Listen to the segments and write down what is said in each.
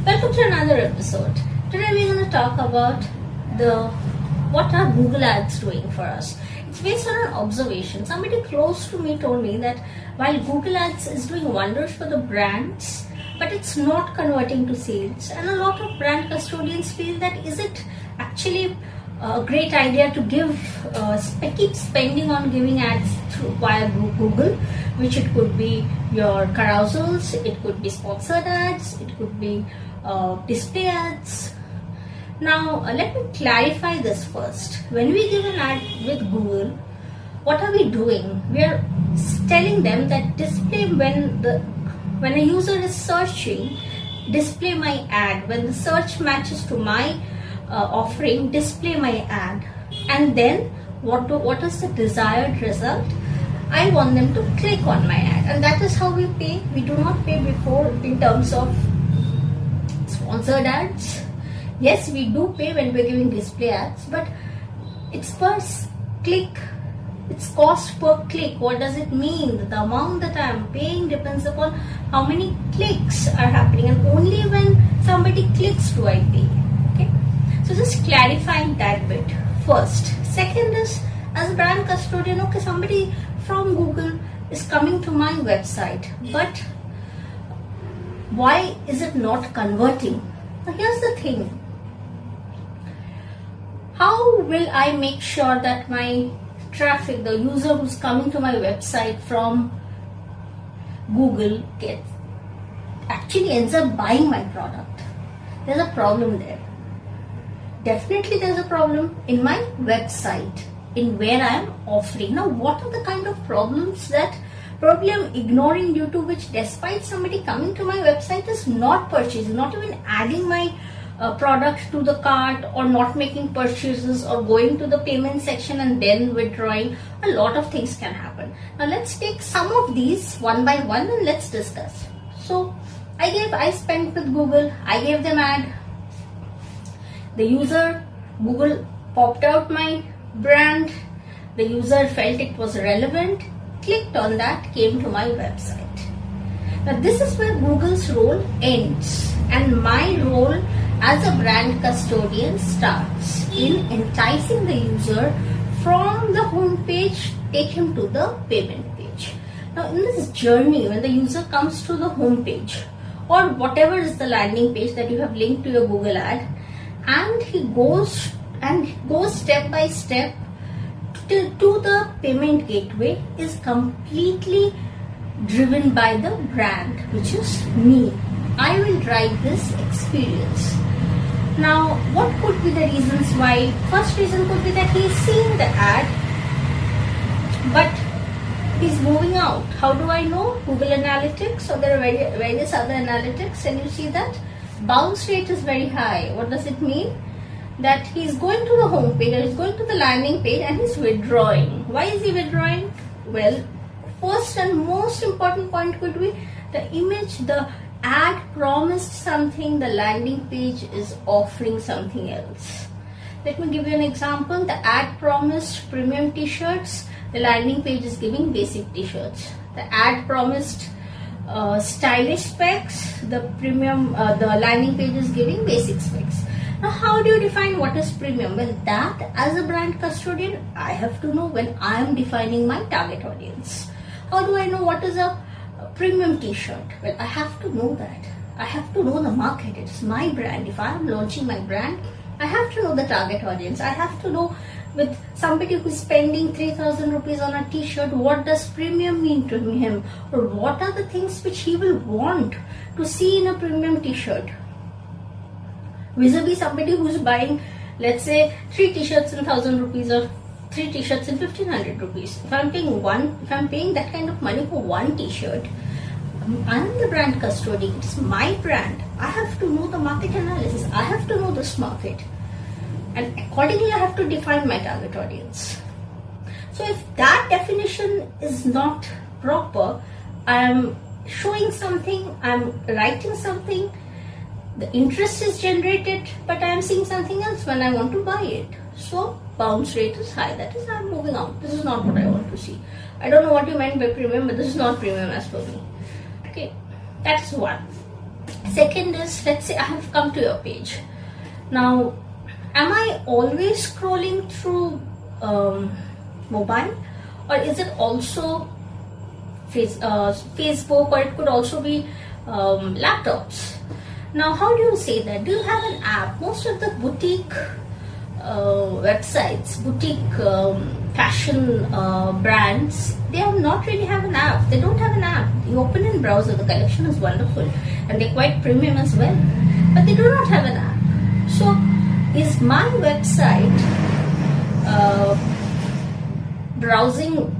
Welcome to another episode. Today we're going to talk about what are Google Ads doing for us. It's based on an observation. Somebody close to me told me that while Google Ads is doing wonders for the brands, but it's not converting to sales, and a lot of brand custodians feel that is it actually a great idea to keep spending on giving ads via Google, which it could be your carousels, it could be sponsored ads, it could be display ads. Now let me clarify this first. When we give an ad with Google, what are we doing? We are telling them that display when a user is searching, display my ad. When the search matches to my offering, display my ad. And then what is the desired result? I want them to click on my ad, and that is how we pay. We do not pay before in terms of sponsored ads. Yes, we do pay when we're giving display ads, but it's per click. It's cost per click. What does it mean? The amount that I am paying depends upon how many clicks are happening, and only when somebody clicks do I pay. Okay, so just clarifying that bit first. Second is, as a brand custodian, okay, somebody from Google is coming to my website, but why is it not converting? Now here's the thing. How will I make sure that my traffic, the user who's coming to my website from Google, actually ends up buying my product? There's a problem there. Definitely there's a problem in my website, in where I am offering. Now what are the kind of problems that probably I'm ignoring, due to which despite somebody coming to my website is not purchasing, not even adding my product to the cart, or not making purchases, or going to the payment section and then withdrawing? A lot of things can happen. Now let's take some of these one by one and let's discuss. So I spent with Google, I gave them ad. The user, Google popped out my brand, the user felt it was relevant, clicked on that, came to my website. Now this is where Google's role ends, and my role as a brand custodian starts in enticing the user from the home page, take him to the payment page. Now in this journey, when the user comes to the home page, or whatever is the landing page that you have linked to your Google ad, and he goes step by step to the payment gateway, is completely driven by the brand, which is me. I will drive this experience. Now, what could be the reasons why? First reason could be that he is seeing the ad, but he's moving out. How do I know? Google Analytics, or there are various other analytics, and you see that bounce rate is very high. What does it mean? That he's going to the home page, or he's going to the landing page, and he's withdrawing. Why is he withdrawing? Well, first and most important point could be the image. The ad promised something, the landing page is offering something else. Let me give you an example. The ad promised premium t-shirts, the landing page is giving basic t-shirts. The ad promised stylish specs, the landing page is giving basic specs. Now how do you define what is premium? Well, that as a brand custodian, I have to know when I am defining my target audience. How do I know what is a premium t-shirt? Well, I have to know that. I have to know the market. It's my brand. If I am launching my brand, I have to know the target audience. I have to know, with somebody who's spending 3,000 rupees on a t-shirt, what does premium mean to him, or what are the things which he will want to see in a premium t-shirt, vis-a-vis somebody who's buying, let's say, 3 t-shirts in 1,000 rupees, or 3 t-shirts in 1,500 rupees. If I'm paying that kind of money for one t-shirt, I'm the brand custodian. It's my brand. I have to know the market analysis. I have to know this market, and accordingly I have to define my target audience. So if that definition is not proper, I am showing something, I am writing something, the interest is generated, but I am seeing something else when I want to buy it. So bounce rate is high. That is, I am moving out. This is not what I want to see. I don't know what you meant by premium, but this is not premium as per me. Okay, that's one. Second is, let's say I have come to your page. Now, am I always scrolling through mobile, or is it also Facebook, or it could also be laptops? Now, how do you say that? Do you have an app? Most of the boutique websites, boutique fashion brands, they have not really have an app. They don't have an app. You open in browser, the collection is wonderful and they're quite premium as well, but they do not have an app. So is my website browsing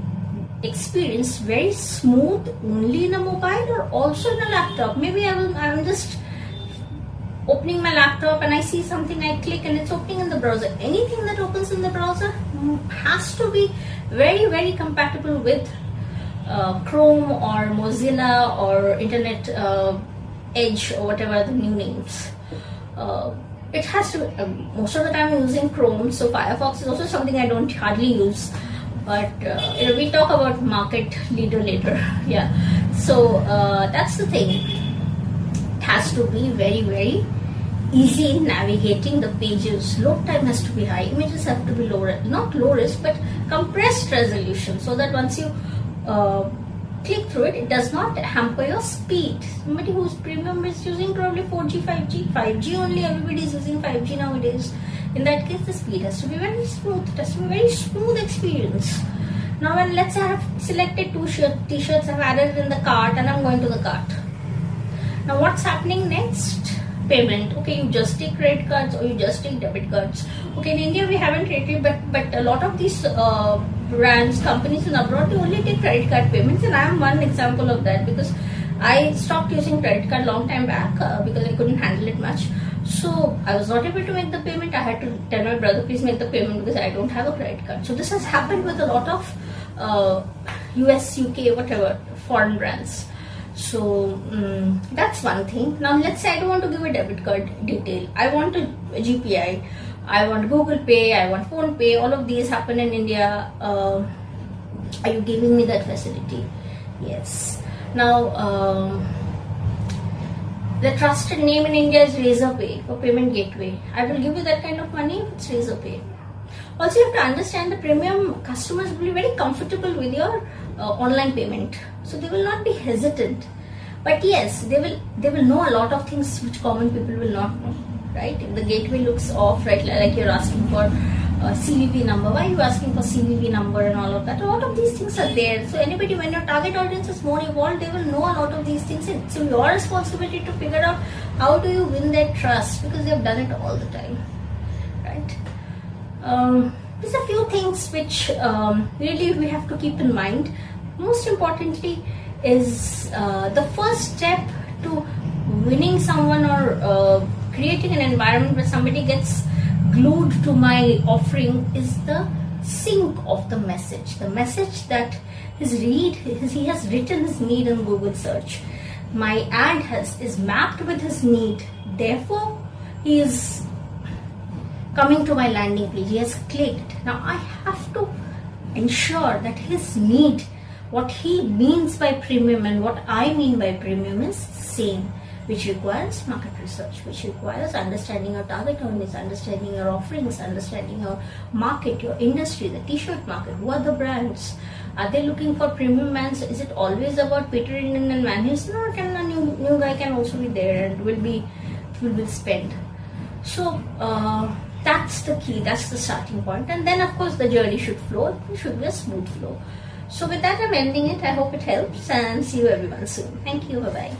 experience very smooth only in a mobile or also in a laptop? Maybe I'm just opening my laptop and I see something, I click and it's opening in the browser. Anything that opens in the browser has to be very, very compatible with Chrome or Mozilla or Internet Edge or whatever the new names. It has to, most of the time I'm using Chrome, so Firefox is also something I don't hardly use. But we'll talk about market leader later. Yeah, so that's the thing. It has to be very, very easy in navigating the pages. Load time has to be high. Images have to be low, not low risk, but compressed resolution, so that once you click through it, it does not hamper your speed. Somebody who's premium is using probably 4G, 5G only. Everybody is using 5G nowadays. In that case, the speed has to be very smooth. It has to be a very smooth experience. Now, when let's say I have selected two t-shirts, I've added it in the cart and I'm going to the cart. Now, what's happening next? Payment. Okay, you just take credit cards or you just take debit cards. Okay, in India we haven't really, but a lot of these brands, companies in abroad, they only take credit card payments, and I am one example of that because I stopped using credit card long time back because I couldn't handle it much. So I was not able to make the payment. I had to tell my brother, please make the payment because I don't have a credit card. So this has happened with a lot of US, UK, whatever foreign brands. So that's one thing. Now let's say I don't want to give a debit card detail. I want a GPI. I want Google Pay. I want Phone Pay. All of these happen in India. Are you giving me that facility? Yes. Now the trusted name in India is Razorpay for payment gateway. I will give you that kind of money if it's Razorpay. Also, you have to understand the premium customers will be very comfortable with your online payment, so they will not be hesitant. But yes, they will know a lot of things which common people will not know, right? If the gateway looks off, right, like you're asking for a CVV number, why are you asking for CVV number and all of that? A lot of these things are there. So anybody, when your target audience is more evolved, they will know a lot of these things. It's your responsibility to figure out how do you win their trust, because they have done it all the time, right? There's a few things which really we have to keep in mind. Most importantly is the first step to winning someone or creating an environment where somebody gets glued to my offering is the sync of the message. The message that he has written his need in Google search. My ad is mapped with his need. Therefore, he is coming to my landing page. He has clicked. Now I have to ensure that his need, what he means by premium and what I mean by premium is same, which requires market research, which requires understanding your target audience, understanding your offerings, understanding your market, your industry, the t-shirt market. Who are the brands? Are they looking for premium brands? Is it always about Peter Indian and Van Heusen, or can a new guy can also be there and will spend? So that's the key, that's the starting point. And then of course the journey should flow, it should be a smooth flow. So with that I'm ending it. I hope it helps and see you everyone soon. Thank you, bye bye.